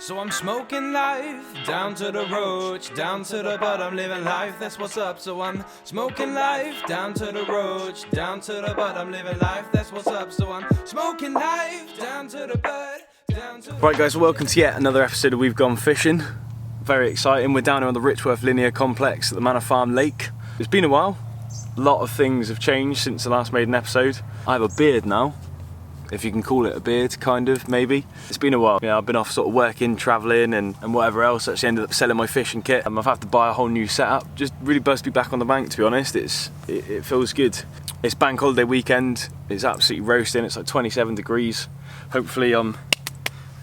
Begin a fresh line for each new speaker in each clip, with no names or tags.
So I'm smoking life, down to the roach, down to the bud, I'm living life, that's what's up. So I'm smoking life, down to the roach, down to the bud, I'm living life, that's what's up. So I'm smoking life, down to the bud, down to the...
Right guys, welcome to yet another episode of We've Gone Fishing. Very exciting, we're down here on the Richworth Linear Complex at the Manor Farm Lake. It's been a while, a lot of things have changed since the last made an episode. I have a beard now. If you can call it a beard, kind of, maybe. It's been a while. Yeah, I've been off sort of working, travelling and whatever else. Actually ended up selling my fishing kit. I've had to buy a whole new setup. Just really buzzed to be back on the bank, to be honest. It feels good. It's bank holiday weekend. It's absolutely roasting. It's like 27 degrees. Hopefully I'm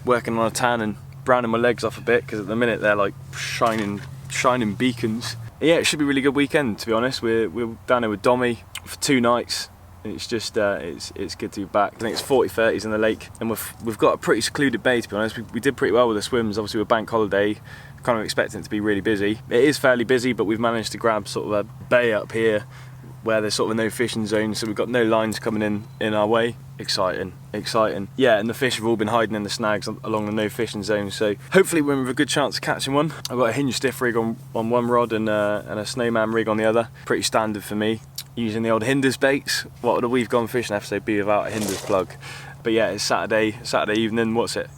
working on a tan and browning my legs off a bit, because at the minute they're like shining beacons. Yeah, it should be a really good weekend, to be honest. We're down here with Dommy for 2 nights. It's just, it's good to be back. I think it's 40-30s in the lake, and we've got a pretty secluded bay, to be honest. We did pretty well with the swims. Obviously with bank holiday, kind of expecting it to be really busy. It is fairly busy, but we've managed to grab sort of a bay up here where there's sort of no fishing zone, so we've got no lines coming in our way. Exciting. Yeah, and the fish have all been hiding in the snags along the no fishing zone, so hopefully we're with a good chance of catching one. I've got a hinge stiff rig on one rod and a snowman rig on the other. Pretty standard for me, using the old Hinders baits. What would a We've Gone Fishing episode be without a Hinders plug? But yeah, it's Saturday evening, what's it?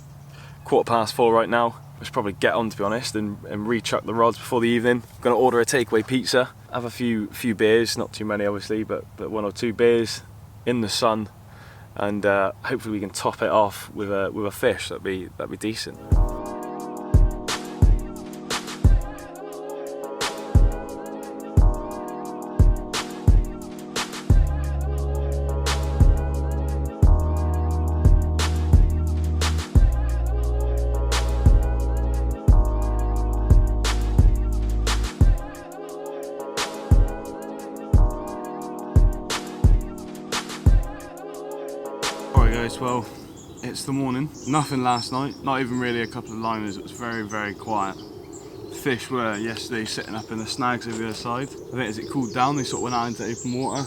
4:15 right now. I should probably get on, to be honest, and re-chuck the rods before the evening. I'm gonna order a takeaway pizza, have a few beers, not too many obviously, but 1 or 2 beers in the sun, and hopefully we can top it off with a fish. That'd be decent. Well, it's the morning. Nothing last night, not even really a couple of liners. It was very quiet. Fish were yesterday sitting up in the snags over the other side. I think as it cooled down, they sort of went out into open water.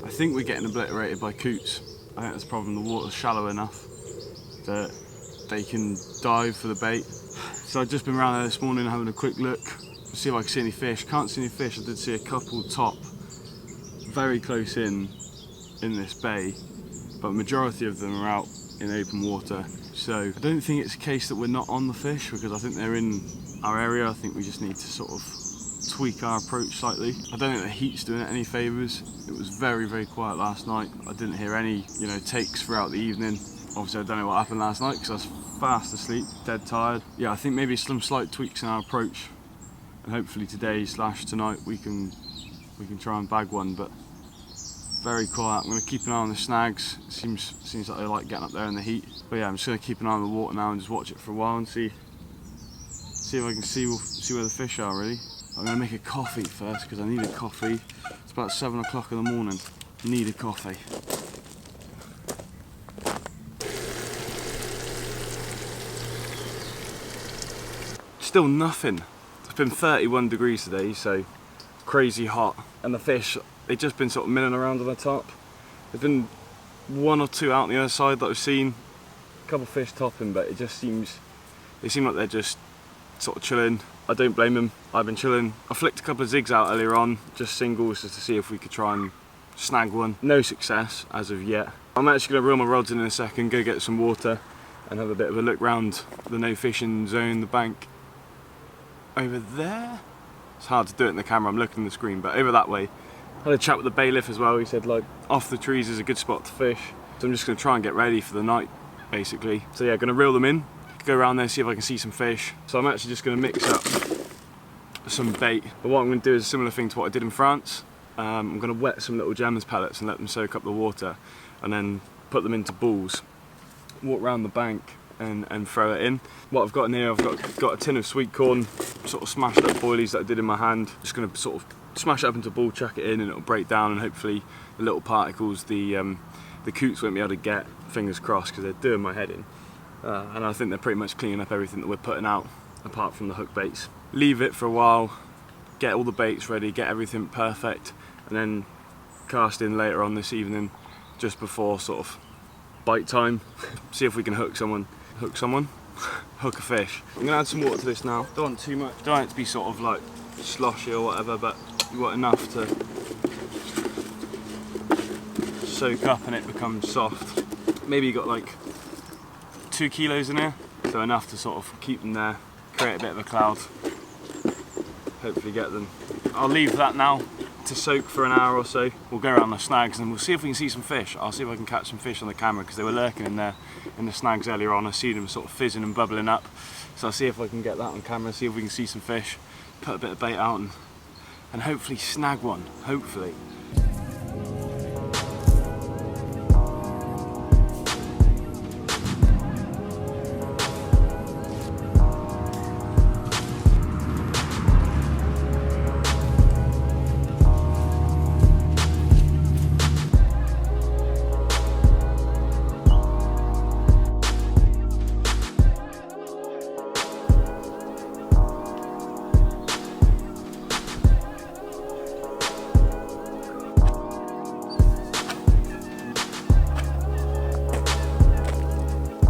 I think we're getting obliterated by coots. I think that's the problem. The water's shallow enough that they can dive for the bait. So I've just been around there this morning having a quick look to see if I can see any fish. Can't see any fish. I did see a couple top very close in this bay, but majority of them are out in open water. So I don't think it's a case that we're not on the fish, because I think they're in our area. I think we just need to sort of tweak our approach slightly. I don't think the heat's doing it any favours. It was very quiet last night. I didn't hear any, takes throughout the evening. Obviously I don't know what happened last night because I was fast asleep, dead tired. Yeah, I think maybe some slight tweaks in our approach, and hopefully today / tonight we can try and bag one. But very quiet. I'm going to keep an eye on the snags. It seems like they like getting up there in the heat. But yeah, I'm just going to keep an eye on the water now and just watch it for a while and see if I can see where the fish are, really. I'm going to make a coffee first because I need a coffee. It's about 7 o'clock in the morning. Need a coffee. Still nothing. It's been 31 degrees today, so crazy hot. And the fish, they've just been sort of milling around on the top. There's been 1 or 2 out on the other side that I've seen. A couple of fish topping, but they seem like they're just sort of chilling. I don't blame them. I've been chilling. I flicked a couple of zigs out earlier on, just singles, just to see if we could try and snag one. No success as of yet. I'm actually going to reel my rods in a second, go get some water and have a bit of a look round the no fishing zone, the bank over there. It's hard to do it in the camera, I'm looking at the screen, but over that way. I had a chat with the bailiff as well. He said like off the trees is a good spot to fish. So I'm just going to try and get ready for the night, basically. So yeah, going to reel them in, go around there, see if I can see some fish. So I'm actually just going to mix up some bait. But what I'm going to do is a similar thing to what I did in France. I'm going to wet some little Gemma's pellets and let them soak up the water, and then put them into balls, walk around the bank and throw it in. What I've got in here, I've got a tin of sweet corn, sort of smashed up boilies that I did in my hand. Just going to sort of smash it up into a ball, chuck it in, and it'll break down, and hopefully the little particles the coots won't be able to get, fingers crossed, because they're doing my head in. And I think they're pretty much cleaning up everything that we're putting out, apart from the hook baits. Leave it for a while, get all the baits ready, get everything perfect, and then cast in later on this evening, just before sort of bite time. See if we can hook someone. hook a fish. I'm gonna add some water to this now. Don't want too much. Don't want it to be sort of like sloshy or whatever, but you want enough to soak up and it becomes soft. Maybe you got like 2 kilos in here, so enough to sort of keep them there, create a bit of a cloud, hopefully get them. I'll leave that now to soak for an hour or so. We'll go around the snags and we'll see if we can see some fish. I'll see if I can catch some fish on the camera because they were lurking in there in the snags earlier on. I see them sort of fizzing and bubbling up, so I'll see if I can get that on camera, see if we can see some fish, put a bit of bait out and hopefully snag one, hopefully.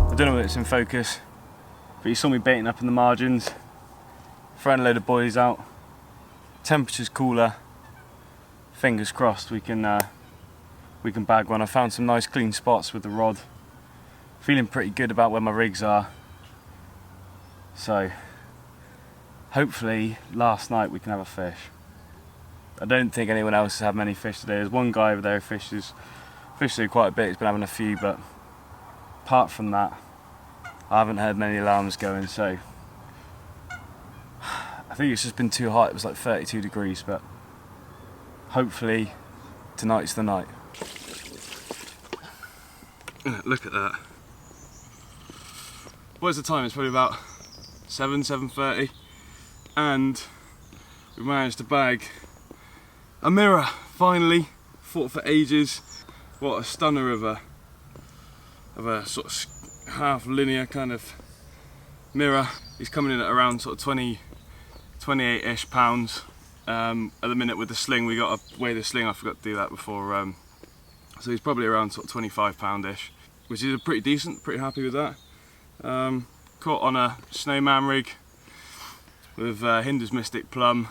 I don't know whether it's in focus, but you saw me baiting up in the margins, throwing a load of boys out. Temperature's cooler. Fingers crossed we can bag one. I found some nice clean spots with the rod. Feeling pretty good about where my rigs are. So hopefully last night we can have a fish. I don't think anyone else has had many fish today. There's one guy over there who fishes quite a bit. He's been having a few, but apart from that, I haven't heard many alarms going, so I think it's just been too hot. It was like 32 degrees, but hopefully tonight's the night. Look at that. What's the time? It's probably about 7:30, and we managed to bag a mirror, finally. Fought for ages. What a stunner of a sort of half linear kind of mirror. He's coming in at around sort of 28-ish pounds. At the minute with the sling, we got to weigh the sling. I forgot to do that before. So he's probably around sort of 25 pound-ish, which is pretty decent, pretty happy with that. Caught on a snowman rig with Hinder's Mystic Plum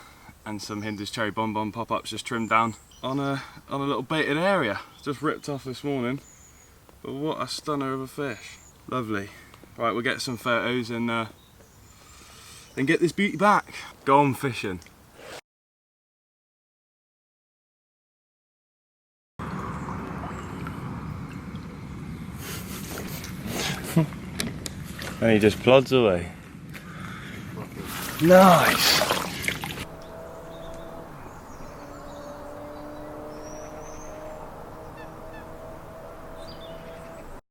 and some Hinder's Cherry Bonbon pop-ups just trimmed down on a little baited area. Just ripped off this morning. But what a stunner of a fish. Lovely. Right, we'll get some photos and then get this beauty back. Go on fishing. And he just plods away. Nice!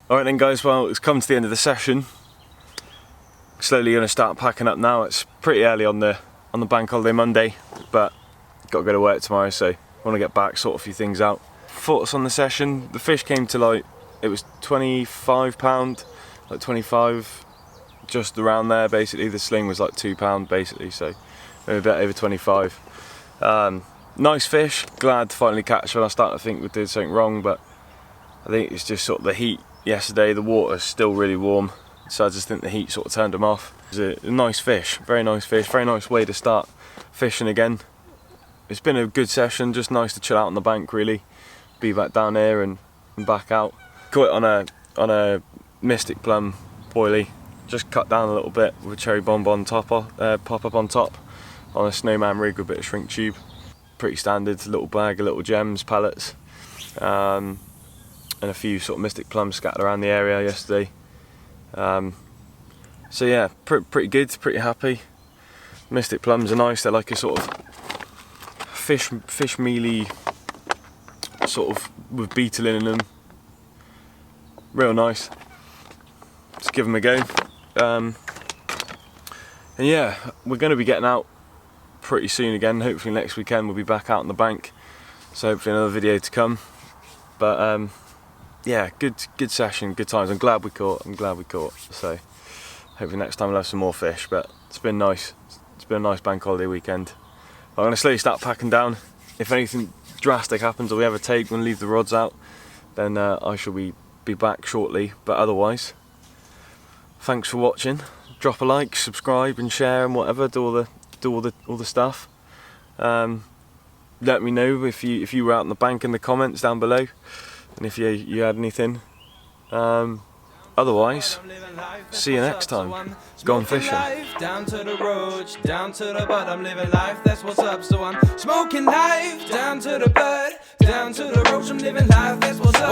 Alright then guys, well it's come to the end of the session. Slowly going to start packing up now. It's pretty early on the bank holiday Monday, but got to go to work tomorrow, so I want to get back, sort a few things out. Thoughts on the session? The fish came to like, it was £25, like 25, just around there basically. The sling was like £2 basically, so maybe a bit over 25. Nice fish, glad to finally catch one. I started to think we did something wrong, but I think it's just sort of the heat. Yesterday the water's still really warm, so I just think the heat sort of turned them off. It was a nice fish, very nice way to start fishing again. It's been a good session, just nice to chill out on the bank really, be back down here and back out. Caught it on a Mystic Plum boilie, just cut down a little bit with a Cherry Bonbon pop-up on top on a snowman rig with a bit of shrink tube. Pretty standard, little bag of little gems, pellets. And a few sort of Mystic Plums scattered around the area yesterday. So yeah, pretty good, pretty happy. Mystic Plums are nice, they're like a sort of fish mealy, sort of with beetle in them. Real nice. Let's give them a go. And yeah, we're going to be getting out pretty soon again. Hopefully next weekend we'll be back out on the bank. So hopefully another video to come. But yeah, good session, good times. I'm glad we caught. So hopefully next time we'll have some more fish. But it's been nice. It's been a nice bank holiday weekend. I'm going to slowly start packing down. If anything drastic happens or we have a take, we're going to leave the rods out, then I shall be back shortly. But otherwise, Thanks for watching. Drop a like, subscribe and share and whatever, do all the stuff. Let me know if you were out on the bank in the comments down below, and if you had anything. Otherwise, see you next time. Gone fishing.
Down to the roach, down to the bud, I'm living life, that's what's up. So I'm smoking life, down to the bud, down to the roach, I'm living life, that's what's up.